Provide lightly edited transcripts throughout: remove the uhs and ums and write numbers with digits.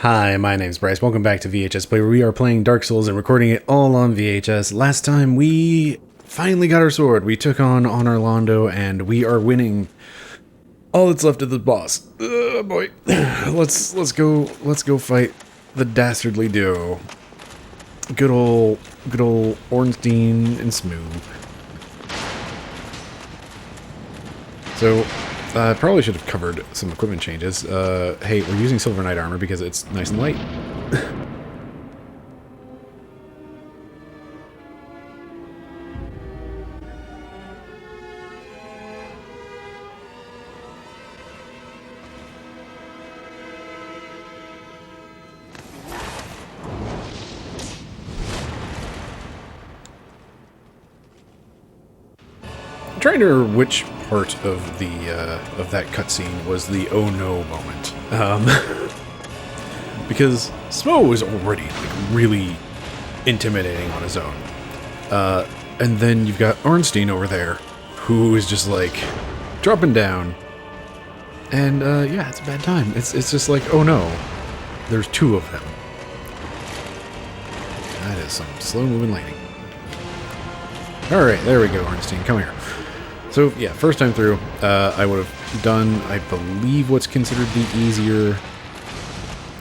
Hi, my name's Bryce. Welcome back to VHS Play, where we are playing Dark Souls and recording it all on VHS. Last time we finally got our sword. We took on Orlando, and we are winning. All that's left of the boss. Oh boy, let's go fight the dastardly duo. Good old Ornstein and Smooth. So, I probably should have covered some equipment changes. Hey, we're using Silver Knight armor because it's nice and light. I'm trying to remember which part of the of that cutscene was the oh no moment. Because Smo was already like really intimidating on his own. And then you've got Ornstein over there, who is just like dropping down. And yeah, it's a bad time. It's just like, oh no, there's two of them. That is some slow moving lighting. Alright, there we go, Ornstein, come here. So yeah, first time through, I would have done, I believe, what's considered the easier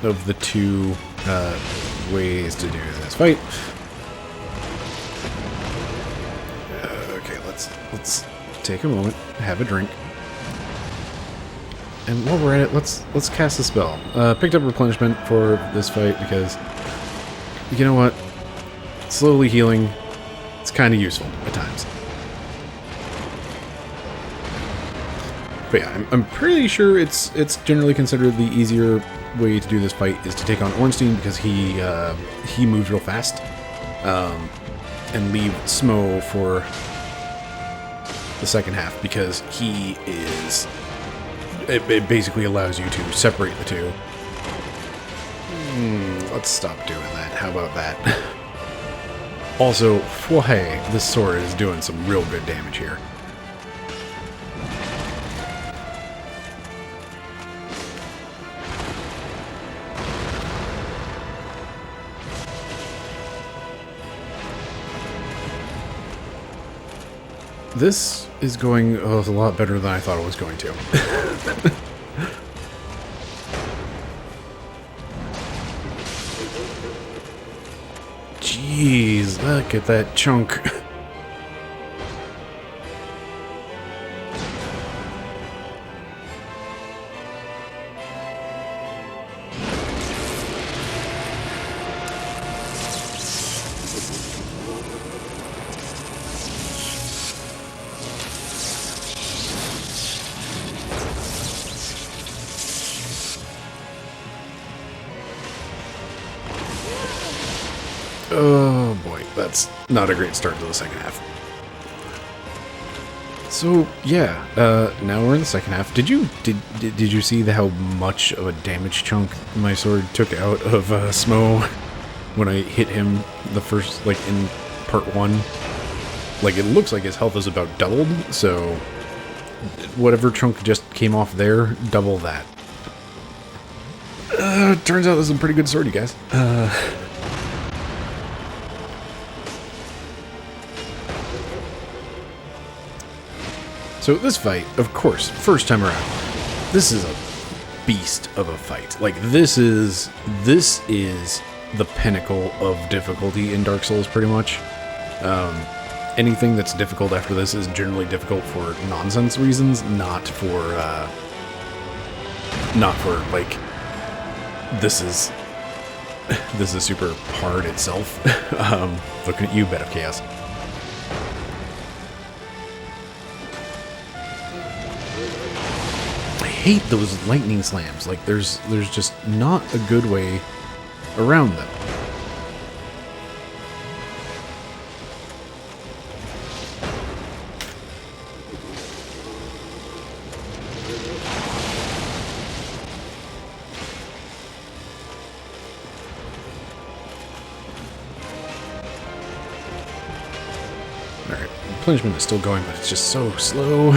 of the two ways to do this fight. Okay, let's take a moment, have a drink, and while we're at it, let's cast a spell. Picked up replenishment for this fight because, you know what, slowly healing, it's kind of useful at times. But yeah, I'm pretty sure it's generally considered the easier way to do this fight is to take on Ornstein because he moves real fast, and leave Smo for the second half because he is. It basically allows you to separate the two. Let's stop doing that. How about that? Also, hey, this sword is doing some real good damage here. This is going a lot better than I thought it was going to. Jeez, look at that chunk. Oh boy, that's not a great start to the second half. So yeah, now we're in the second half. Did you see how much of a damage chunk my sword took out of Smo when I hit him the first, like in part one? Like it looks like his health is about doubled, so whatever chunk just came off there, double that. Turns out this is a pretty good sword, you guys. So this fight, of course, first time around, this is a beast of a fight. Like this is the pinnacle of difficulty in Dark Souls, pretty much. Anything that's difficult after this is generally difficult for nonsense reasons, not for like this is super hard itself. Looking at you, Bed of Chaos. I hate those lightning slams. Like there's just not a good way around them. Alright, replenishment is still going, but it's just so slow.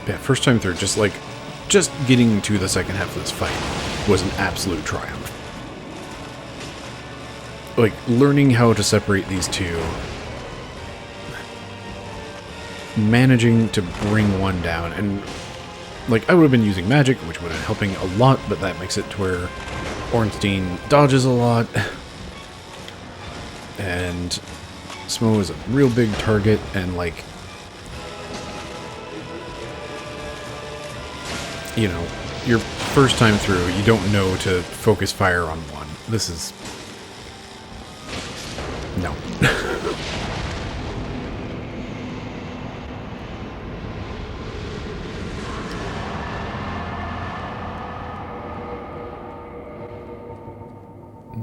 yeah, first time through, just getting to the second half of this fight was an absolute triumph. Like, learning how to separate these two, managing to bring one down, and, like, I would have been using magic, which would have been helping a lot, but that makes it to where Ornstein dodges a lot, and Smo is a real big target, and, like, you know, your first time through, you don't know to focus fire on one. This is... no.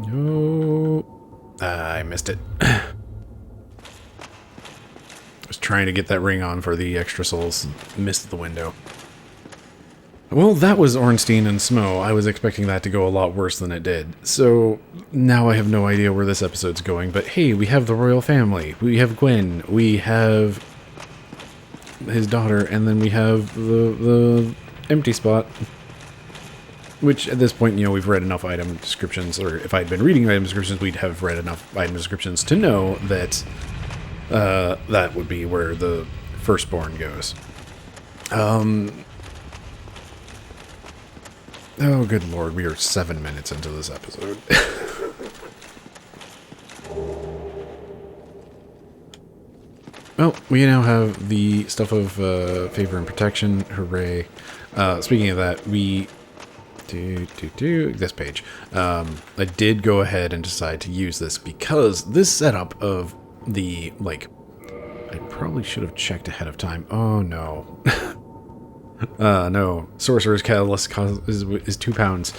No. I missed it. I was trying to get that ring on for the extra souls. Missed the window. Well, that was Ornstein and Smo. I was expecting that to go a lot worse than it did. So, now I have no idea where this episode's going, but hey, we have the royal family. We have Gwen. We have his daughter, and then we have the empty spot. Which, at this point, you know, we've read enough item descriptions, or if I'd been reading item descriptions, we'd have read enough item descriptions to know that that would be where the firstborn goes. Oh, good lord, we are 7 minutes into this episode. Well, we now have the stuff of favor and protection. Hooray. Speaking of that, we... this page. I did go ahead and decide to use this because this setup of the, like... I probably should have checked ahead of time. Oh, no. No. Sorcerer's Catalyst is 2 pounds.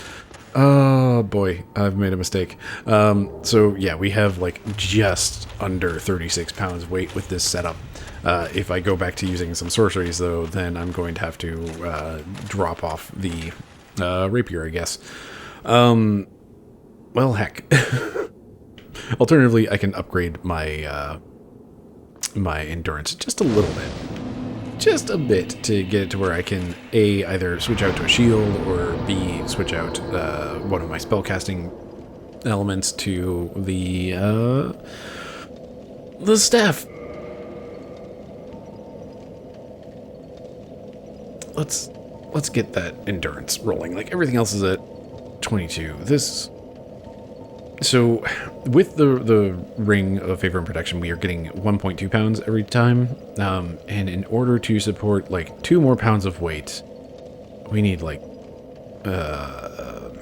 Oh, boy. I've made a mistake. So, yeah, we have, like, just under 36 pounds weight with this setup. If I go back to using some sorceries, though, then I'm going to have to drop off the rapier, I guess. Well, heck. Alternatively, I can upgrade my my endurance just a little bit. Just a bit to get it to where I can A, either switch out to a shield, or B, switch out one of my spellcasting elements to the staff. Let's get that endurance rolling. Like, everything else is at 22. So, with the ring of favor and protection, we are getting 1.2 pounds every time. And in order to support, like, 2 more pounds of weight, we need, like,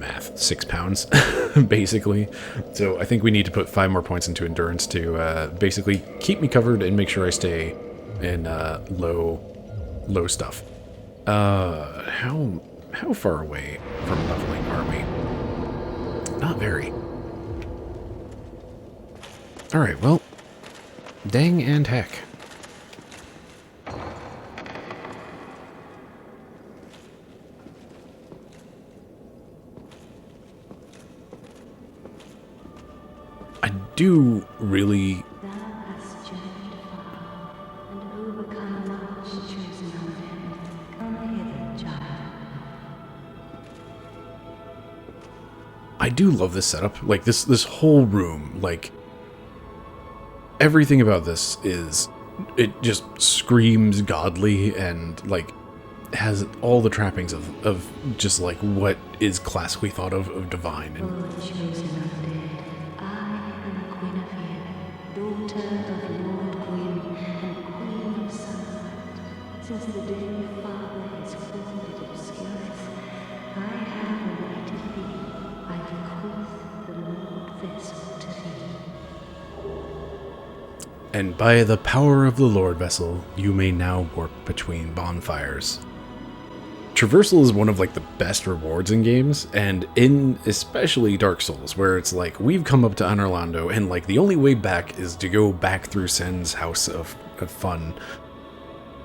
math, 6 pounds, basically. So, I think we need to put 5 more points into endurance to basically keep me covered and make sure I stay in low stuff. How far away from leveling are we? Not very. Alright, well, dang and heck. I do really... I do love this setup. Like, this whole room, like... Everything about this it just screams godly and, like, has all the trappings of just, like, what is classically thought of divine. And since the day Father has formed it obscureth, I have awaited thee, I bequeath the Lord vessel to thee. And by the power of the Lord vessel, you may now warp between bonfires. Traversal is one of, like, the best rewards in games, and in especially Dark Souls, where it's like, we've come up to Anorlando, and, like, the only way back is to go back through Sen's house of fun.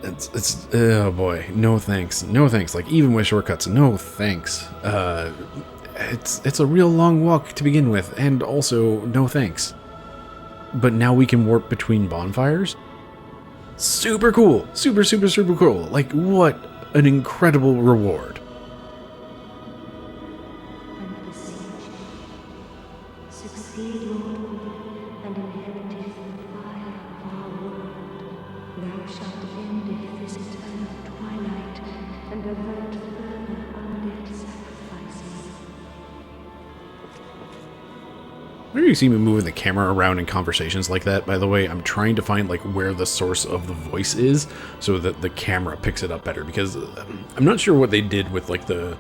It's oh boy, no thanks, no thanks. Like, even with shortcuts, no thanks. It's a real long walk to begin with, and also no thanks. But now we can warp between bonfires. Super cool, super cool. Like, what an incredible reward. and beseech thee. Succeed, Lord, and inherit the fire of our world. Thou shalt end this eternal twilight, and avert further undead sacrifices. Whenever you see me moving the camera around in conversations like that, by the way, I'm trying to find like where the source of the voice is so that the camera picks it up better, because I'm not sure what they did with like the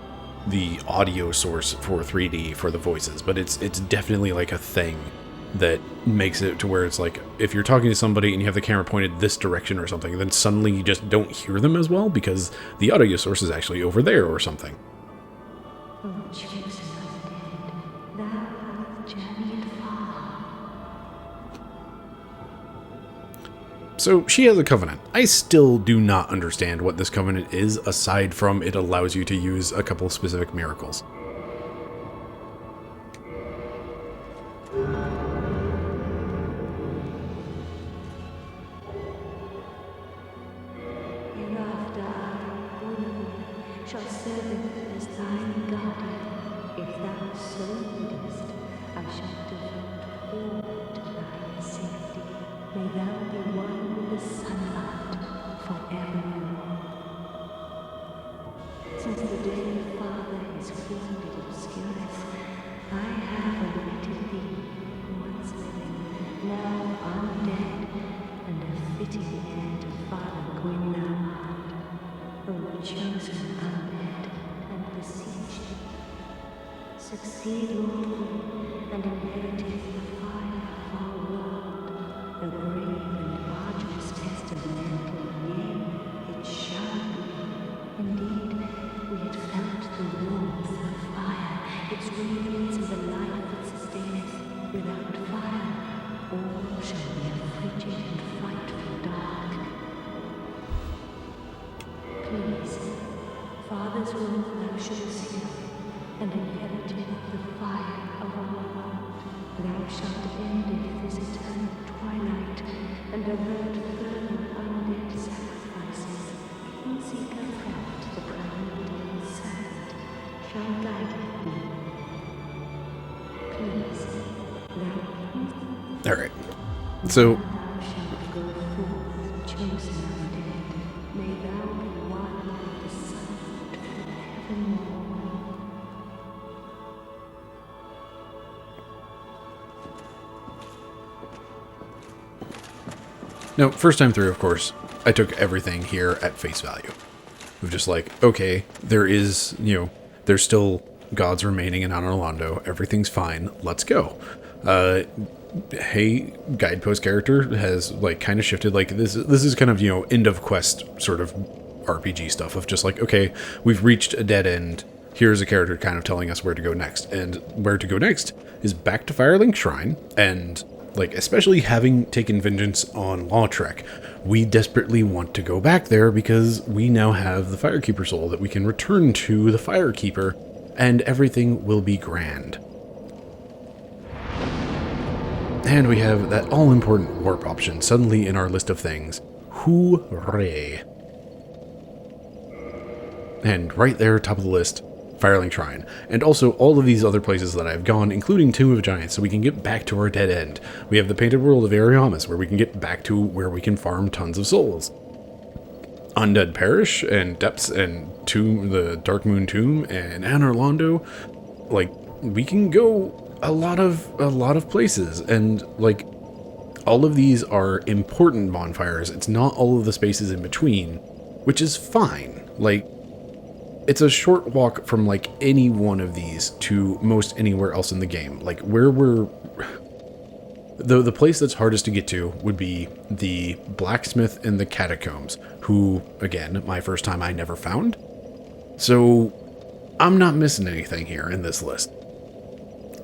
audio source for 3D for the voices, but it's definitely like a thing that makes it to where it's like if you're talking to somebody and you have the camera pointed this direction or something, then suddenly you just don't hear them as well because the audio source is actually over there or something. O chosen undead, thou hast journeyed far. So she has a covenant. I still do not understand what this covenant is, aside from it allows you to use a couple specific miracles. Hereafter I, Ornstein, shall serve thee as thy guardian. If thou so wouldest, I shall devote all to thy safety. May thou be one with the sunlight forevermore. Since the day Father is formed in obscurus, I have awaited thee, once living, now undead, and a fitting heir to Father Gwynlad. O chosen undead, and beseech thee. Succeed, Lord, and inherit the fire of our world, the brave and arduous test of mental, yea, it shall be. Indeed, we had felt the warmth of fire, its radiance and the life it sustaineth. Without fire, all shall be a frigid and frightful dark. Please, Father's will thou shouldst hear, and inherit the fire of our world. Thou shalt end this eternal twilight, and avert further undead sacrifices. Seek a friend, the proud and servant shall guide thee. Please, thou Alright. So thou shalt go forth, chosen undead. May thou be one with the sun forevermore. no, first time through, of course, I took everything here at face value. Of just like, okay, there is, there's still gods remaining in Anor Londo. Everything's fine. Let's go. Hey, guidepost character has like kind of shifted. Like this is kind of, end of quest sort of RPG stuff of just like, okay, we've reached a dead end. Here's a character kind of telling us where to go next. And where to go next is back to Firelink Shrine. And like, especially having taken vengeance on Lautrec, we desperately want to go back there because we now have the Firekeeper soul that we can return to the Firekeeper, and everything will be grand. And we have that all-important warp option suddenly in our list of things. Hooray! And right there, top of the list, Firelink Shrine. And also all of these other places that I've gone, including Tomb of Giants, so we can get back to our dead end. We have the Painted World of Ariamis, where we can get back to where we can farm tons of souls. Undead Parish, and Depths, and Tomb, the Dark Moon Tomb, and Anor Londo. Like, we can go a lot of places, and like, all of these are important bonfires. It's not all of the spaces in between, which is fine. Like, it's a short walk from like any one of these to most anywhere else in the game. Like where we're... The place that's hardest to get to would be the blacksmith in the catacombs, who, again, my first time I never found. So I'm not missing anything here in this list.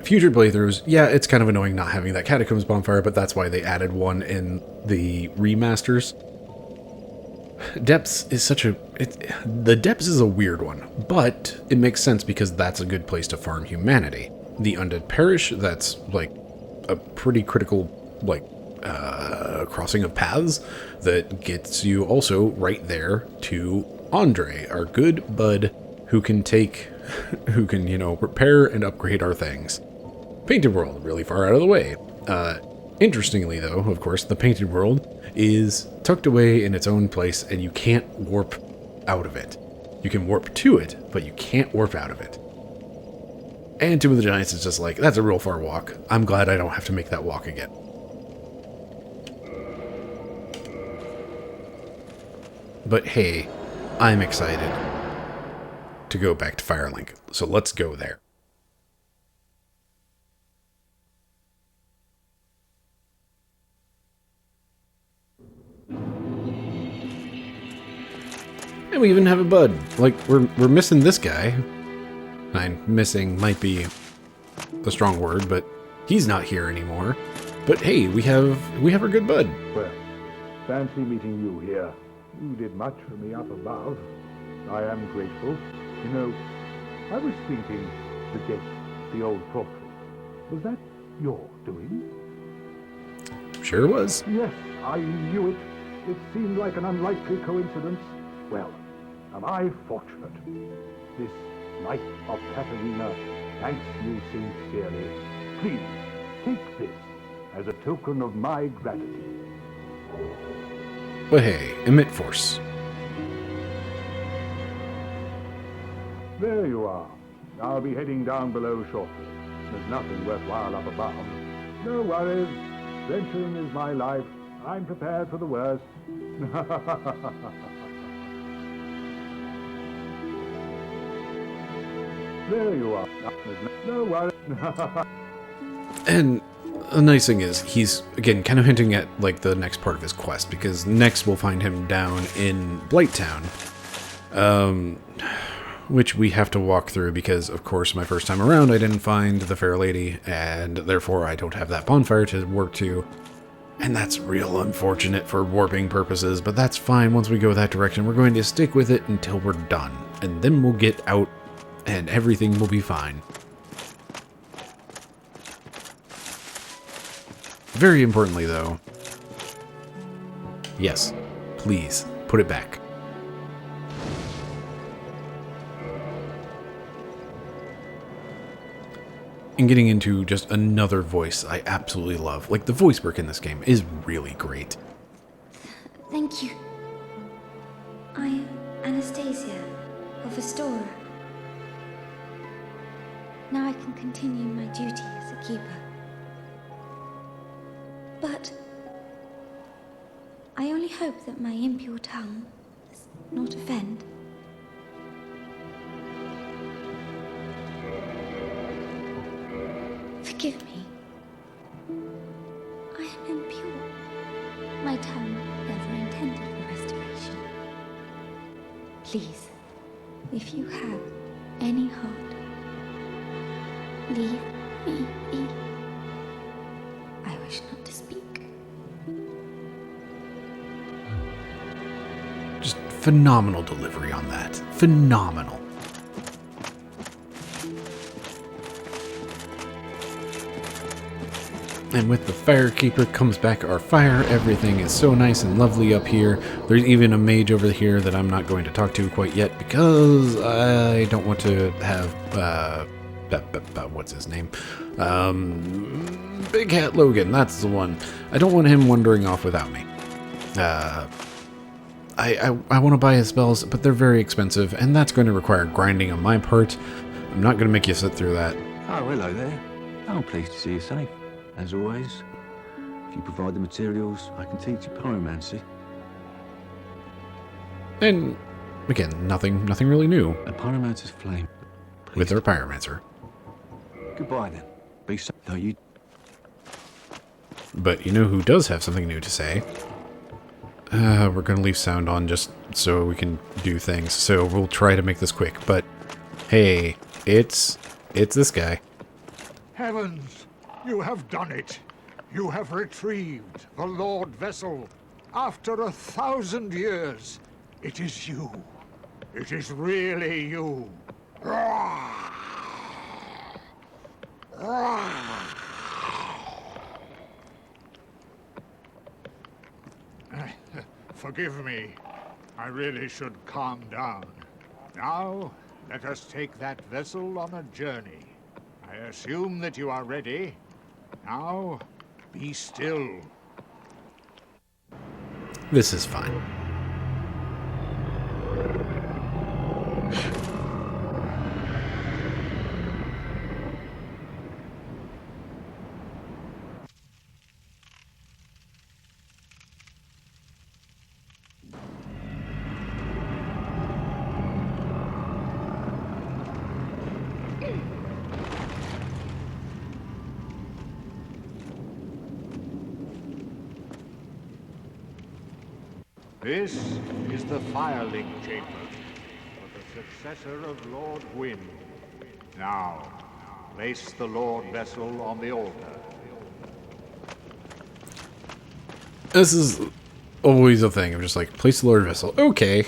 Future playthroughs, yeah, it's kind of annoying not having that catacombs bonfire, but that's why they added one in the remasters. Depths is such a... the Depths is a weird one, but it makes sense because that's a good place to farm humanity. The Undead Parish, that's like a pretty critical, like, crossing of paths that gets you also right there to Andre, our good bud, who can, repair and upgrade our things. Painted World, really far out of the way. Interestingly, though, of course, the Painted World is tucked away in its own place, and you can't warp out of it. You can warp to it, but you can't warp out of it. And Tomb of the Giants is just like, that's a real far walk. I'm glad I don't have to make that walk again. But hey, I'm excited to go back to Firelink, so let's go there. And we even have a bud. Like, we're missing this guy. Missing might be the strong word, but he's not here anymore. But hey, we have our good bud. Well, fancy meeting you here. You did much for me up above. I am grateful. You know, I was thinking the gate, the old portrait. Was that your doing? Sure was. Yes, I knew it. It seemed like an unlikely coincidence. Well, am I fortunate? This night of Katerina thanks you sincerely. Please, take this as a token of my gratitude. But hey, emit force. There you are. I'll be heading down below shortly. There's nothing worthwhile up above. No worries. Venturing is my life. I'm prepared for the worst. There you are. No worries. And the nice thing is, he's, again, kind of hinting at, like, the next part of his quest, because next we'll find him down in Blighttown, which we have to walk through, because, of course, my first time around, I didn't find the Fair Lady, and therefore I don't have that bonfire to warp to, and that's real unfortunate for warping purposes, but that's fine. Once we go that direction, we're going to stick with it until we're done, and then we'll get out, and everything will be fine. Very importantly, though, yes, please, put it back. And getting into just another voice I absolutely love. Like, the voice work in this game is really great. Thank you. I am Anastasia of Astoria. Now I can continue my duty as a keeper. But I only hope that my impure tongue does not offend. Forgive me. I am impure. My tongue never intended for restoration. Please, if you have any heart, leave me be. I wish not to speak. Just phenomenal delivery on that. Phenomenal. And with the Firekeeper comes back our fire. Everything is so nice and lovely up here. There's even a mage over here that I'm not going to talk to quite yet because I don't want to have, what's his name? Big Hat Logan, that's the one. I don't want him wandering off without me. I want to buy his spells, but they're very expensive, and that's going to require grinding on my part. I'm not going to make you sit through that. Oh, hello there. I'm pleased to see you safe. As always, if you provide the materials, I can teach you pyromancy. And, again, nothing really new A pyromancer's flame. Please. with our pyromancer. Goodbye then. Be safe. No, you... But you know who does have something new to say? We're going to leave sound on just so we can do things, so we'll try to make this quick. But, hey, it's this guy. Heavens, you have done it. You have retrieved the Lord Vessel. After 1,000 years, it is you. It is really you. Forgive me. I really should calm down. Now, let us take that vessel on a journey. I assume that you are ready. Now, be still. This is fine. This is the Firelink Chamber, for the successor of Lord Gwyn. Now, place the Lord Vessel on the altar. This is always a thing. I'm just like, place the Lord Vessel. Okay.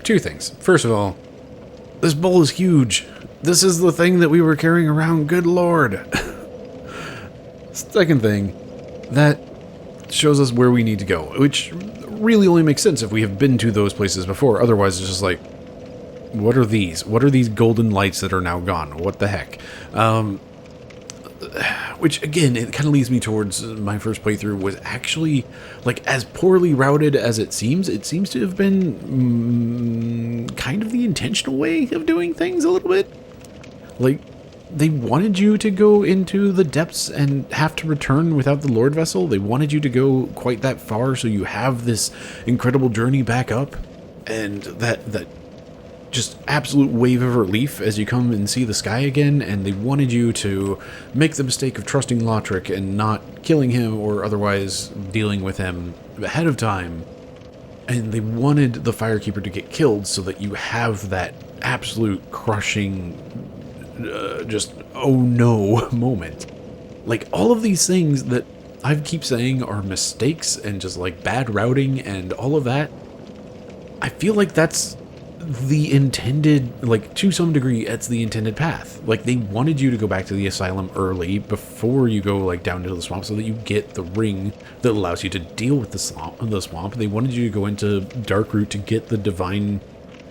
Two things. First of all, this bowl is huge. This is the thing that we were carrying around, good lord. Second thing, that shows us where we need to go, which really only makes sense if we have been to those places before. Otherwise, it's just like, what are these? What are these golden lights that are now gone? What the heck? Which, again, it kind of leads me towards my first playthrough was actually, like, as poorly routed as it seems to have been kind of the intentional way of doing things a little bit. Like, they wanted you to go into the depths and have to return without the Lord Vessel. They wanted you to go quite that far so you have this incredible journey back up. And that just absolute wave of relief as you come and see the sky again, and they wanted you to make the mistake of trusting Lothric and not killing him or otherwise dealing with him ahead of time. And they wanted the Firekeeper to get killed so that you have that absolute crushing, just oh no moment. Like, all of these things that I keep saying are mistakes and just like bad routing and all of that, I feel like that's the intended, like, to some degree, it's the intended path. Like, they wanted you to go back to the asylum early before you go, like, down into the swamp so that you get the ring that allows you to deal with the swamp. They wanted you to go into Darkroot to get the divine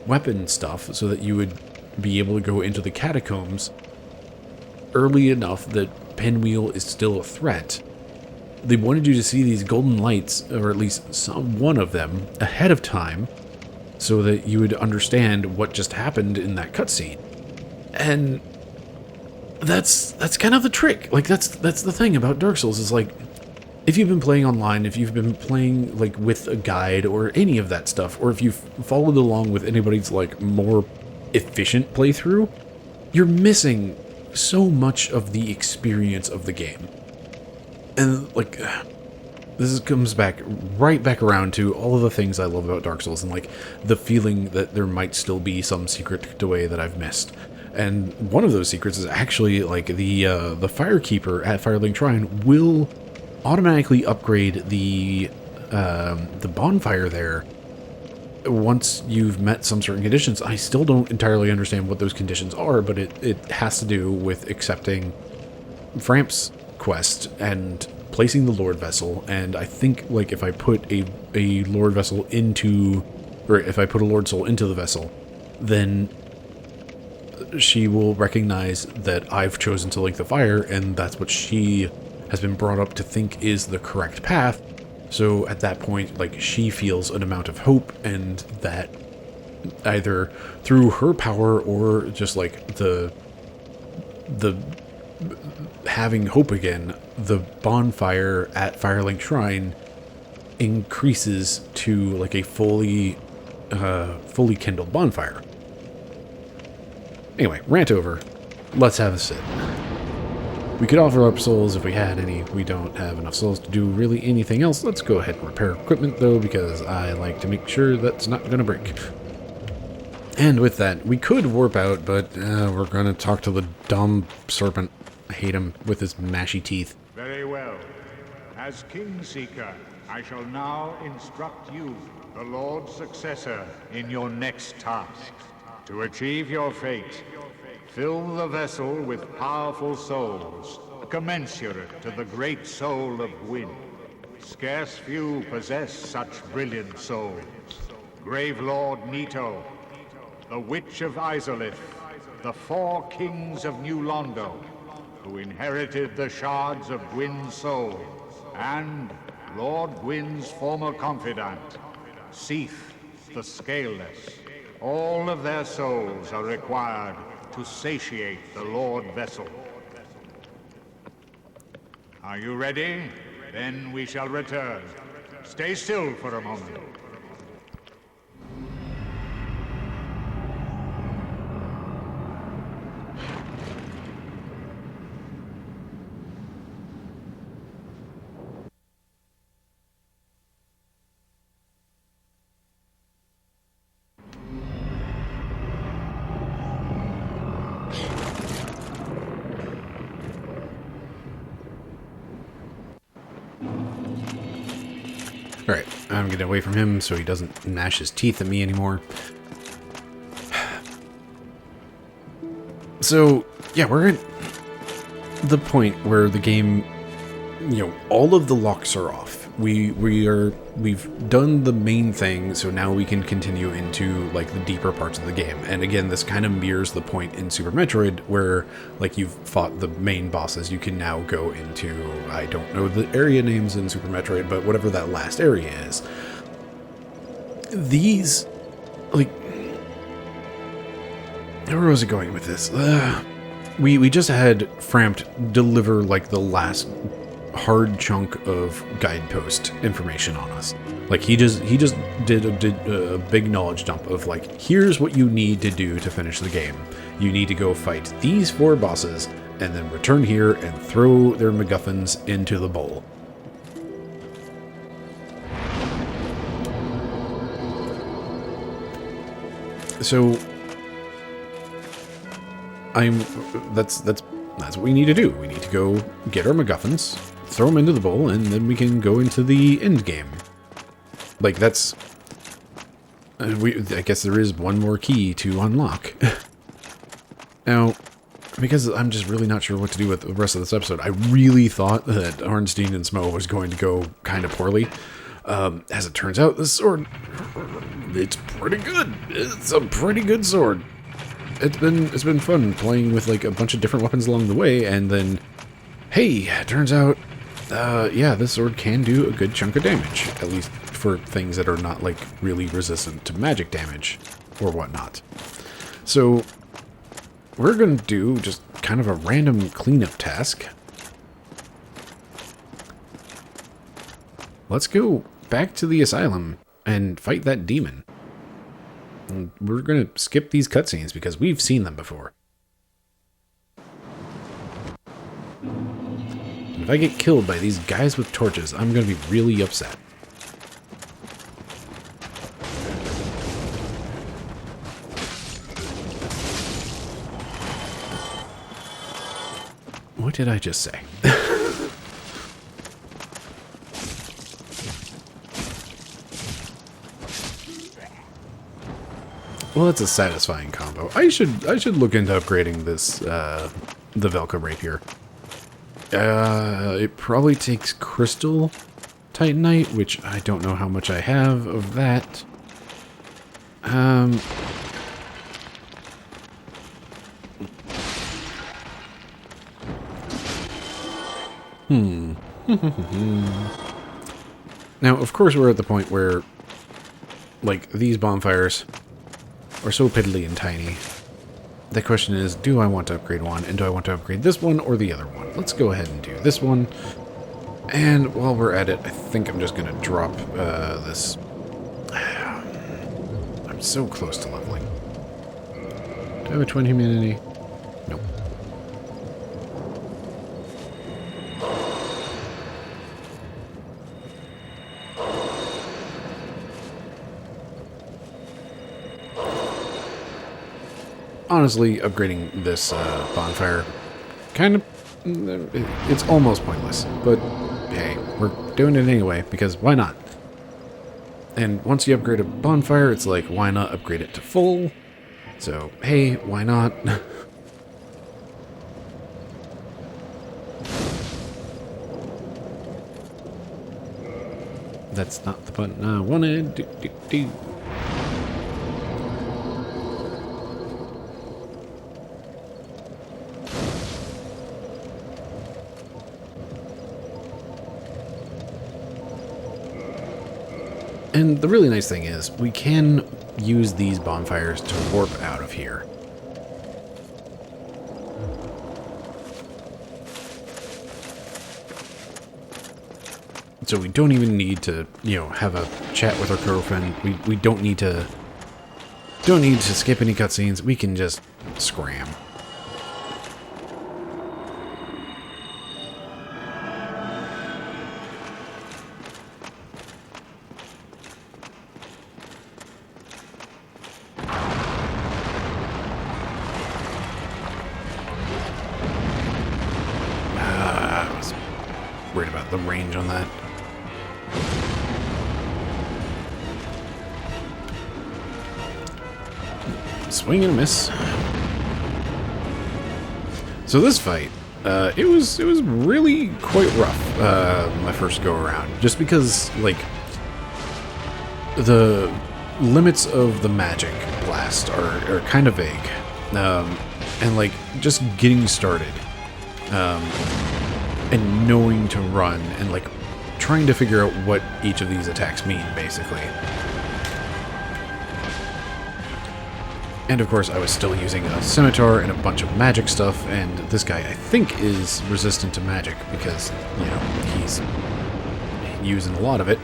weapon stuff so that you would be able to go into the catacombs early enough that Pinwheel is still a threat. They wanted you to see these golden lights, or at least one of them, ahead of time, so that you would understand what just happened in that cutscene. And that's kind of the trick. Like, that's the thing about Dark Souls, is like, if you've been playing online, if you've been playing like with a guide or any of that stuff, or if you've followed along with anybody's like more efficient playthrough, you're missing so much of the experience of the game. And like, this comes right back around to all of the things I love about Dark Souls, and like the feeling that there might still be some secret way that I've missed. And one of those secrets is actually like the Firekeeper at Firelink Shrine will automatically upgrade the bonfire there once you've met some certain conditions. I still don't entirely understand what those conditions are, but it has to do with accepting Framp's quest and placing the Lord Vessel. And I think, like, if I put a Lord Vessel into, or if I put a Lord Soul into the vessel, then she will recognize that I've chosen to link the fire, and that's what she has been brought up to think is the correct path. So at that point, like, she feels an amount of hope, and that either through her power or just like the having hope again, the bonfire at Firelink Shrine increases to like a fully kindled bonfire. Anyway, rant over. Let's have a sit. We could offer up souls if we had any. We don't have enough souls to do really anything else. Let's go ahead and repair equipment, though, because I like to make sure that's not going to break. And with that, we could warp out, but we're going to talk to the dumb serpent. I hate him with his mashy teeth. Very well. As Kingseeker, I shall now instruct you, the Lord's successor, in your next task. To achieve your fate, fill the vessel with powerful souls, commensurate to the great soul of Gwyn. Scarce few possess such brilliant souls. Grave Lord Nito, the Witch of Izalith, the 4 kings of New Londo, who inherited the shards of Gwyn's soul, and Lord Gwyn's former confidant, Seath the Scaleless. All of their souls are required to satiate the Lord Vessel. Are you ready? Then we shall return. Stay still for a moment. Alright, I'm getting away from him so he doesn't gnash his teeth at me anymore. So, yeah, we're at the point where the game, all of the locks are off. We've done the main thing, so now we can continue into like the deeper parts of the game. And again, this kind of mirrors the point in Super Metroid where like you've fought the main bosses. You can now go into, I don't know the area names in Super Metroid, but whatever that last area is. These, like, where was it going with this? We just had Frampt deliver like the last hard chunk of guidepost information on us. Like he just did a big knowledge dump of like, here's what you need to do to finish the game. You need to go fight these 4 bosses and then return here and throw their MacGuffins into the bowl. So that's what we need to do. We need to go get our MacGuffins, throw them into the bowl, and then we can go into the end game. Like, that's... I guess there is one more key to unlock. Now, because I'm just really not sure what to do with the rest of this episode, I really thought that Ornstein and Smo was going to go kind of poorly. As it turns out, this sword, it's pretty good. It's a pretty good sword. It's been fun playing with like a bunch of different weapons along the way, and then, hey, it turns out, yeah, this sword can do a good chunk of damage, at least for things that are not like really resistant to magic damage or whatnot. So we're gonna do just kind of a random cleanup task. Let's go back to the asylum and fight that demon. And we're going to skip these cutscenes because we've seen them before. If I get killed by these guys with torches, I'm going to be really upset. What did I just say? Well, that's a satisfying combo. I should look into upgrading this, the Velka Rapier. It probably takes Crystal Titanite, which I don't know how much I have of that. Now, of course, we're at the point where, like, these bonfires are so piddly and tiny. The question is, do I want to upgrade one, and do I want to upgrade this one or the other one? Let's go ahead and do this one. And while we're at it, I think I'm just going to drop this. I'm so close to leveling. Do I have a twin humanity? Nope. Honestly, upgrading this bonfire kind of, it's almost pointless, but hey, we're doing it anyway, because why not? And once you upgrade a bonfire, it's like, why not upgrade it to full? So, hey, why not? That's not the button I wanted. Do. And the really nice thing is, we can use these bonfires to warp out of here. So we don't even need to, you know, have a chat with our girlfriend. We don't need to skip any cutscenes. We can just scram. I was worried about the range on that. Swing and a miss. So this fight, it was really quite rough my first go around, just because like the limits of the magic blast are kind of vague, and like just getting started, and knowing to run and like trying to figure out what each of these attacks mean, basically. And of course, I was still using a scimitar and a bunch of magic stuff, and this guy, I think, is resistant to magic because, you know, he's using a lot of it.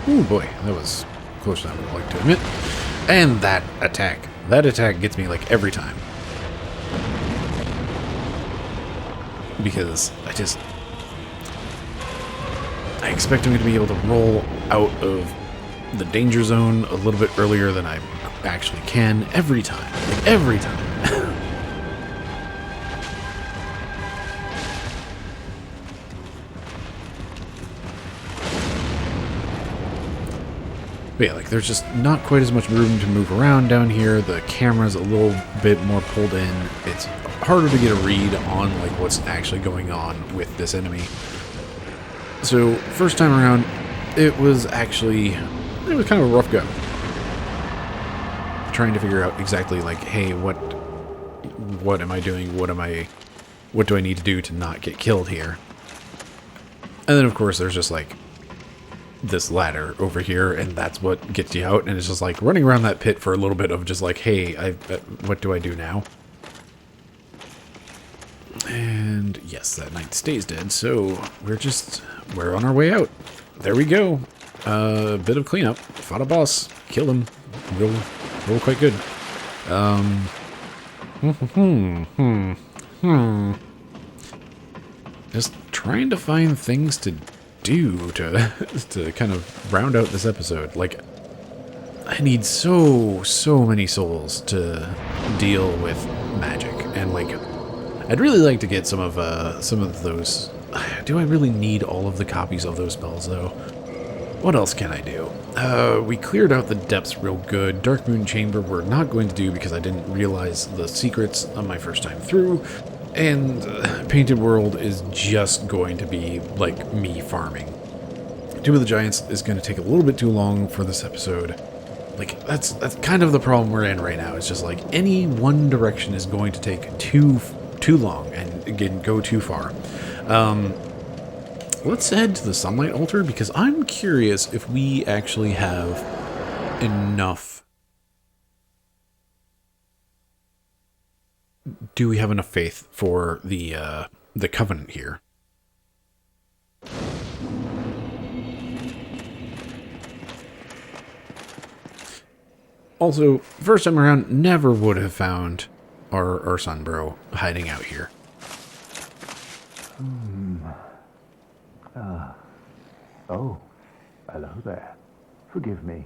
Oh boy, that was closer than I would like to admit. And that attack gets me like every time. Because I expect him to be able to roll out of the danger zone a little bit earlier than I actually can every time. Like every time. But yeah, like there's just not quite as much room to move around down here. The camera's a little bit more pulled in. It's harder to get a read on like what's actually going on with this enemy. So first time around, it was kind of a rough go. Trying to figure out exactly like, hey, what am I doing? What do I need to do to not get killed here? And then of course there's just like this ladder over here, and that's what gets you out, and it's just like running around that pit for a little bit of just like, hey, what do I do now? And yes, that knight stays dead, so we're on our way out. There we go. A bit of cleanup. Fought a boss. Killed him. Roll quite good. Just trying to find things to do to kind of round out this episode. Like, I need so many souls to deal with magic, and like I'd really like to get some of those. Do I really need all of the copies of those spells though? What else can I do? We cleared out the depths real good. Dark Moon Chamber we're not going to do because I didn't realize the secrets on my first time through. And Painted World is just going to be like me farming. Tomb of the Giants is going to take a little bit too long for this episode. Like, that's kind of the problem we're in right now. It's just like any one direction is going to take too long and again go too far. Let's head to the Sunlight Altar because I'm curious if we actually have enough. Do we have enough faith for the Covenant here? Also, first time around, never would have found our son bro hiding out here. Oh, hello there. Forgive me.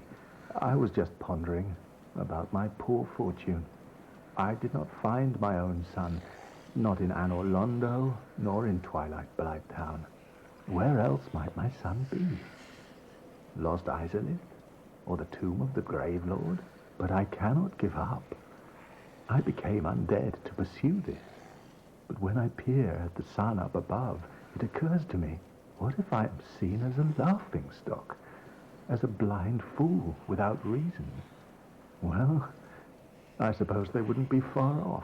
I was just pondering about my poor fortune. I did not find my own son, not in Anor Londo, nor in Twilight Blight Town. Where else might my son be? Lost Izalith? Or the tomb of the Grave Lord? But I cannot give up. I became undead to pursue this. But when I peer at the sun up above, it occurs to me, what if I am seen as a laughingstock? As a blind fool without reason? Well, I suppose they wouldn't be far off.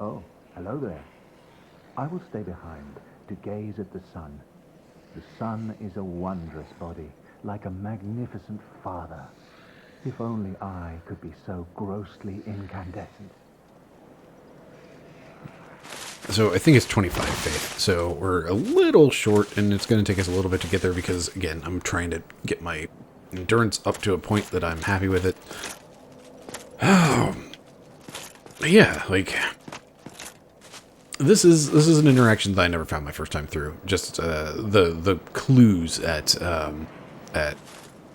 Oh, hello there. I will stay behind to gaze at the sun. The sun is a wondrous body, like a magnificent father. If only I could be so grossly incandescent. So I think it's 25 faith. So we're a little short, and it's going to take us a little bit to get there because, again, I'm trying to get my endurance up to a point that I'm happy with it. Yeah, like this is an interaction that I never found my first time through. Just the clues at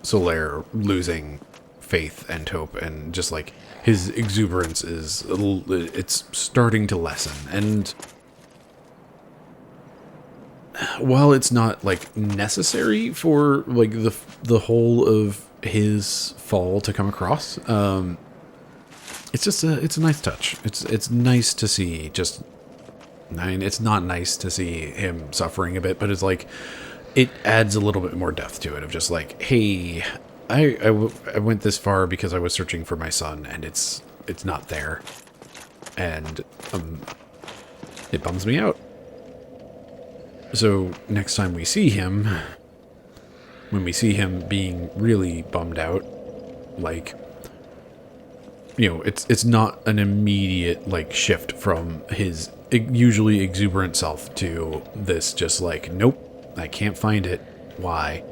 Solaire losing faith and hope, and just like his exuberance is it's starting to lessen. And while it's not like necessary for like the whole of his fall to come across, it's just it's a nice touch. It's nice to see. Just, I mean, it's not nice to see him suffering a bit, but it's like it adds a little bit more depth to it. Of just like, hey, I went this far because I was searching for my son, and it's not there, and it bums me out. So next time we see him, when we see him being really bummed out, like, you know, it's not an immediate like shift from his usually exuberant self to this just like, nope, I can't find it. Why?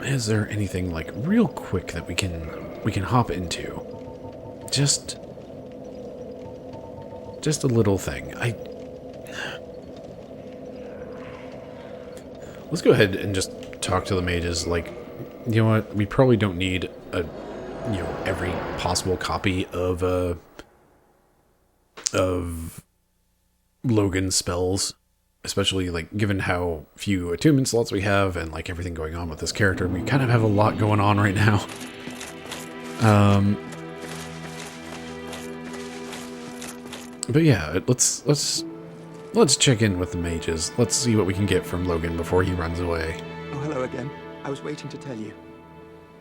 Is there anything like real quick that we can hop into? Just a little thing. Let's go ahead and just talk to the mages. Like, you know what? We probably don't need every possible copy of Logan's spells. Especially, like, given how few attunement slots we have and, like, everything going on with this character. We kind of have a lot going on right now. But yeah, let's check in with the mages. Let's see what we can get from Logan before he runs away. Oh, hello again. I was waiting to tell you.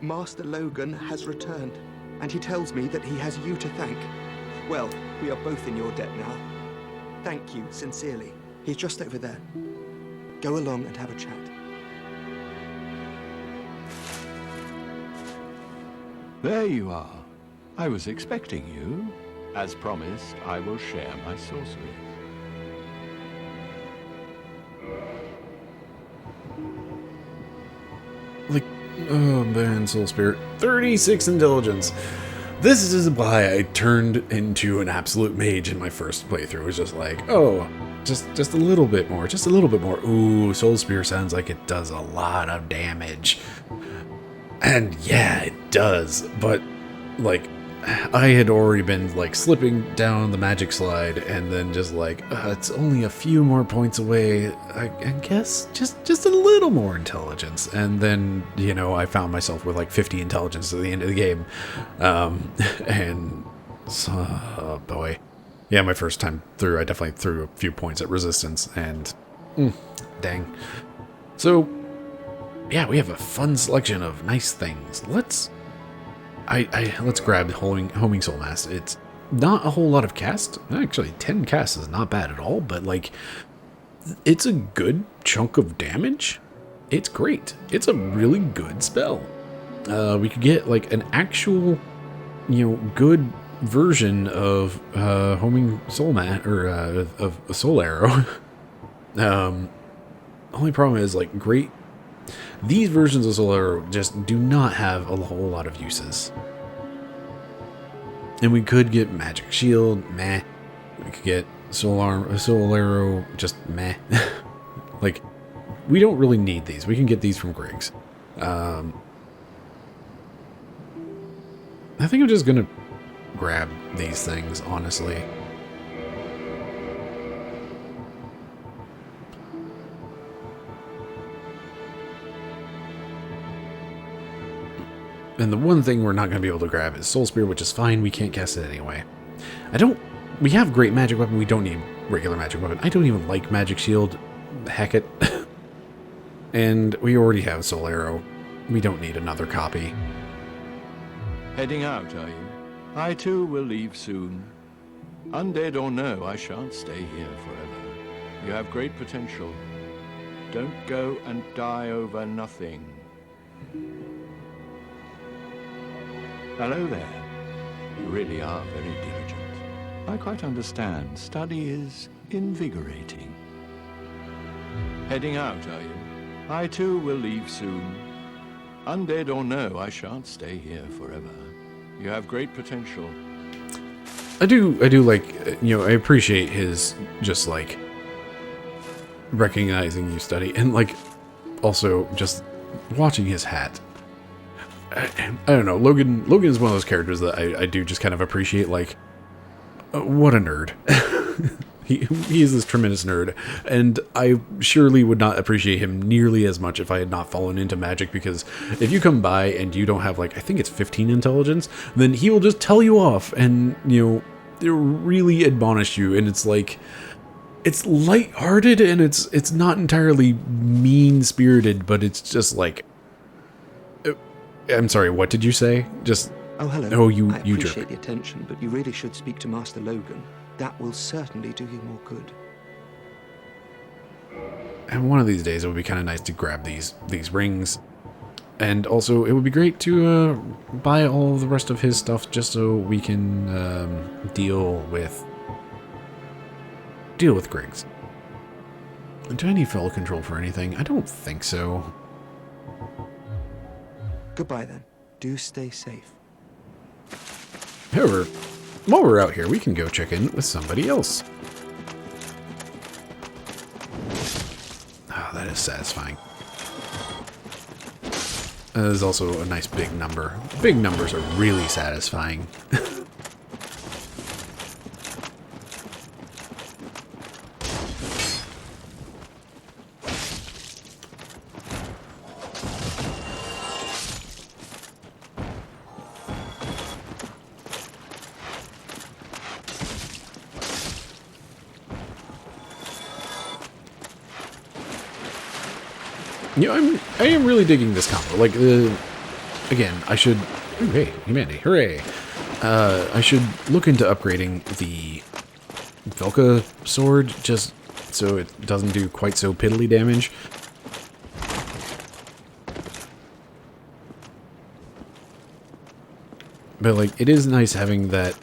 Master Logan has returned, and he tells me that he has you to thank. Well, we are both in your debt now. Thank you, sincerely. He's just over there. Go along and have a chat. There you are. I was expecting you. As promised, I will share my sorcery. Like, oh man, Soul Spirit. 36 intelligence. This is why I turned into an absolute mage in my first playthrough. It was just like, oh, just a little bit more, just a little bit more. Ooh, Soul Spear sounds like it does a lot of damage. And yeah, it does, but like I had already been like slipping down the magic slide and then just like it's only a few more points away. I guess just a little more intelligence, and then you know I found myself with like 50 intelligence at the end of the game, and so, oh boy, yeah, my first time through I definitely threw a few points at resistance, and dang. So yeah, we have a fun selection of nice things. Let's grab homing soul mass. It's not a whole lot of cast. Actually, 10 casts is not bad at all, but like it's a good chunk of damage. It's great. It's a really good spell. We could get like an actual, you know, good version of homing soul mat or of a soul arrow. Only problem is like these versions of soul arrow just do not have a whole lot of uses. And we could get magic shield, meh. We could get soul arrow, just meh. Like, we don't really need these. We can get these from Griggs. I think I'm just gonna grab these things, honestly. And the one thing we're not going to be able to grab is Soul Spear, which is fine. We can't cast it anyway. We have great magic weapon. We don't need regular magic weapon. I don't even like magic shield. Heck it. And we already have Soul Arrow. We don't need another copy. Heading out, are you? I too will leave soon. Undead or no, I shan't stay here forever. You have great potential. Don't go and die over nothing. Hello there. You really are very diligent. I quite understand. Study is invigorating. Heading out, are you? I too will leave soon. Undead or no, I shan't stay here forever. You have great potential. I do like, you know, I appreciate his just like recognizing you study, and like also just watching his hat. I don't know. Logan is one of those characters that I do just kind of appreciate. Like, what a nerd. he is this tremendous nerd, and I surely would not appreciate him nearly as much if I had not fallen into magic, because if you come by and you don't have, like, I think it's 15 intelligence, then he will just tell you off and, you know, really admonish you, and it's like, it's lighthearted and it's not entirely mean-spirited, but it's just like, I'm sorry, what did you say? Just... Oh, hello. Oh, you I appreciate jerk. the attention, but you really should speak to Master Logan. That will certainly do you more good. And one of these days, it would be kind of nice to grab these rings. And also, it would be great to buy all the rest of his stuff just so we can deal with Griggs. Do I need fellow control for anything? I don't think so. Goodbye, then. Do stay safe. However, while we're out here, we can go check in with somebody else. Oh, that is satisfying. That is also a nice big number. Big numbers are really satisfying. You know, I am really digging this combo. Like, again, I should... Ooh, hey, humanity, hooray! I should look into upgrading the Velka sword, just so it doesn't do quite so piddly damage. But, like, it is nice having that,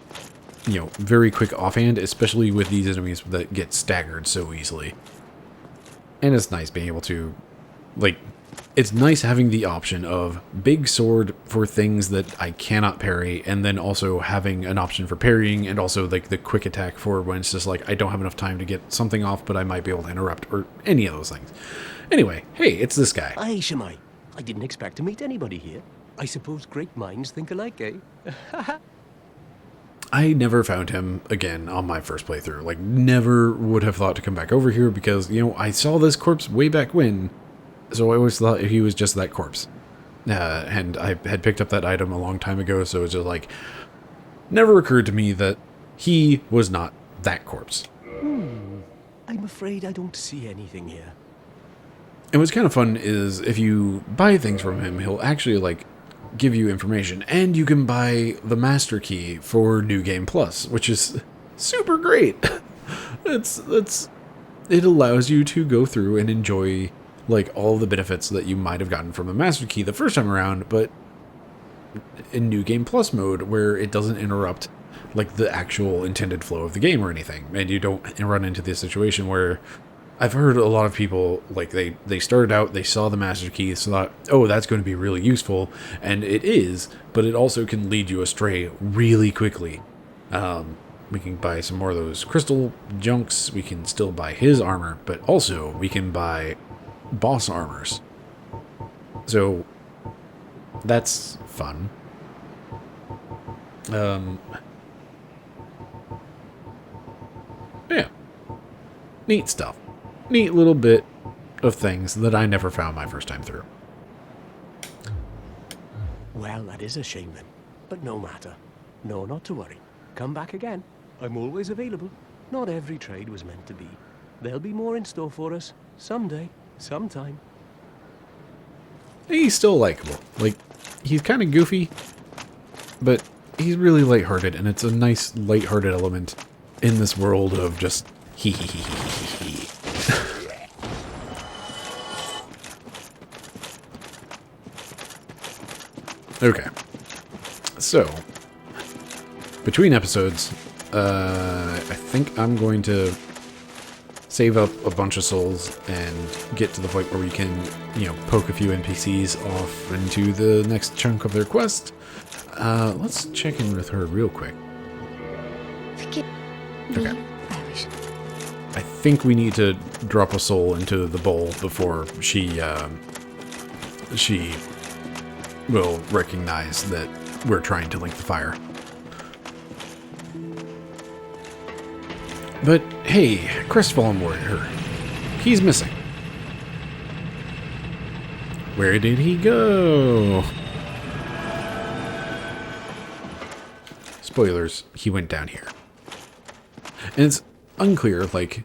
you know, very quick offhand, especially with these enemies that get staggered so easily. And it's nice being able to... Like, it's nice having the option of big sword for things that I cannot parry, and then also having an option for parrying, and also like the quick attack for when it's just like I don't have enough time to get something off, but I might be able to interrupt, or any of those things. Anyway, hey, it's this guy. Aye, Shemai. I didn't expect to meet anybody here. I suppose great minds think alike, eh? I never found him again on my first playthrough. Like, never would have thought to come back over here because, you know, I saw this corpse way back when, so I always thought he was just that corpse. And I had picked up that item a long time ago, so it's just like, never occurred to me that he was not that corpse. I'm afraid I don't see anything here. And what's kind of fun is if you buy things from him, he'll actually, like, give you information, and you can buy the master key for New Game Plus, which is super great. It allows you to go through and enjoy like all the benefits that you might have gotten from the master key the first time around, but in New Game Plus mode, where it doesn't interrupt like the actual intended flow of the game or anything, and you don't run into this situation where I've heard a lot of people, like, they started out, they saw the master key, so thought, oh, that's going to be really useful, and it is, but it also can lead you astray really quickly. We can buy some more of those crystal junks, we can still buy his armor, but also we can buy boss armors. So, that's fun. Yeah. Neat stuff. Neat little bit of things that I never found my first time through. Well, that is a shame then. But no matter. No, not to worry. Come back again. I'm always available. Not every trade was meant to be. There'll be more in store for us. Someday. Sometime. He's still likable. Like, he's kind of goofy, but he's really lighthearted, and it's a nice lighthearted element in this world of just hee hee hee hee hee hee. Okay, so between episodes, I think I'm going to save up a bunch of souls and get to the point where we can, you know, poke a few NPCs off into the next chunk of their quest. Let's check in with her real quick. Forgive Okay. me. I wish. I think we need to drop a soul into the bowl before she will recognize that we're trying to link the fire. But hey, Crestfallen Warrior, he's missing. Where did he go? Spoilers, he went down here. And it's unclear, like,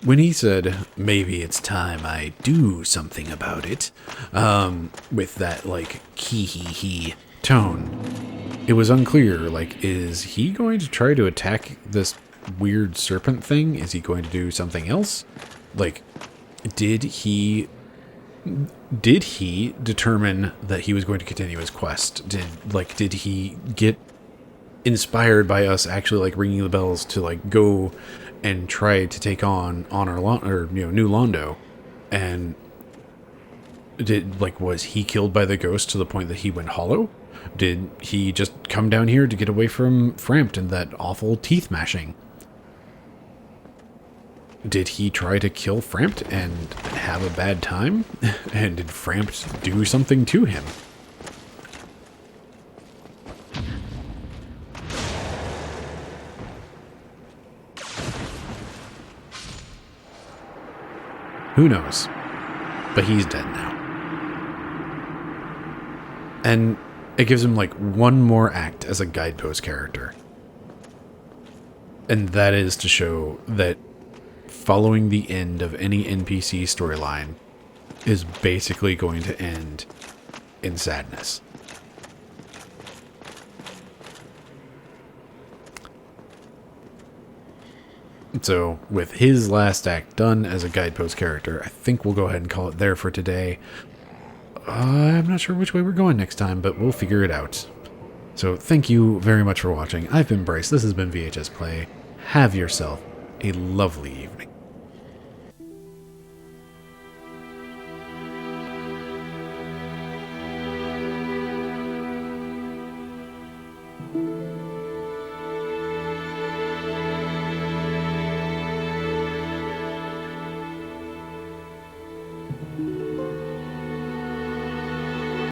when he said, maybe it's time I do something about it, with that, like, hee tone, it was unclear, like, is he going to try to attack this weird serpent thing? Is he going to do something else? Like, did he determine that he was going to continue his quest? Did he get inspired by us actually, like, ringing the bells to, like, go and try to take on New Londo? And was he killed by the ghost to the point that he went hollow? Did he just come down here to get away from Frampt and that awful teeth mashing? Did he try to kill Frampt and have a bad time? And did Frampt do something to him? Who knows? But he's dead now. And it gives him, like, one more act as a guidepost character. And that is to show that following the end of any NPC storyline is basically going to end in sadness. So, with his last act done as a guidepost character, I think we'll go ahead and call it there for today. I'm not sure which way we're going next time, but we'll figure it out. So, thank you very much for watching. I've been Bryce. This has been VHS Play. Have yourself a lovely evening.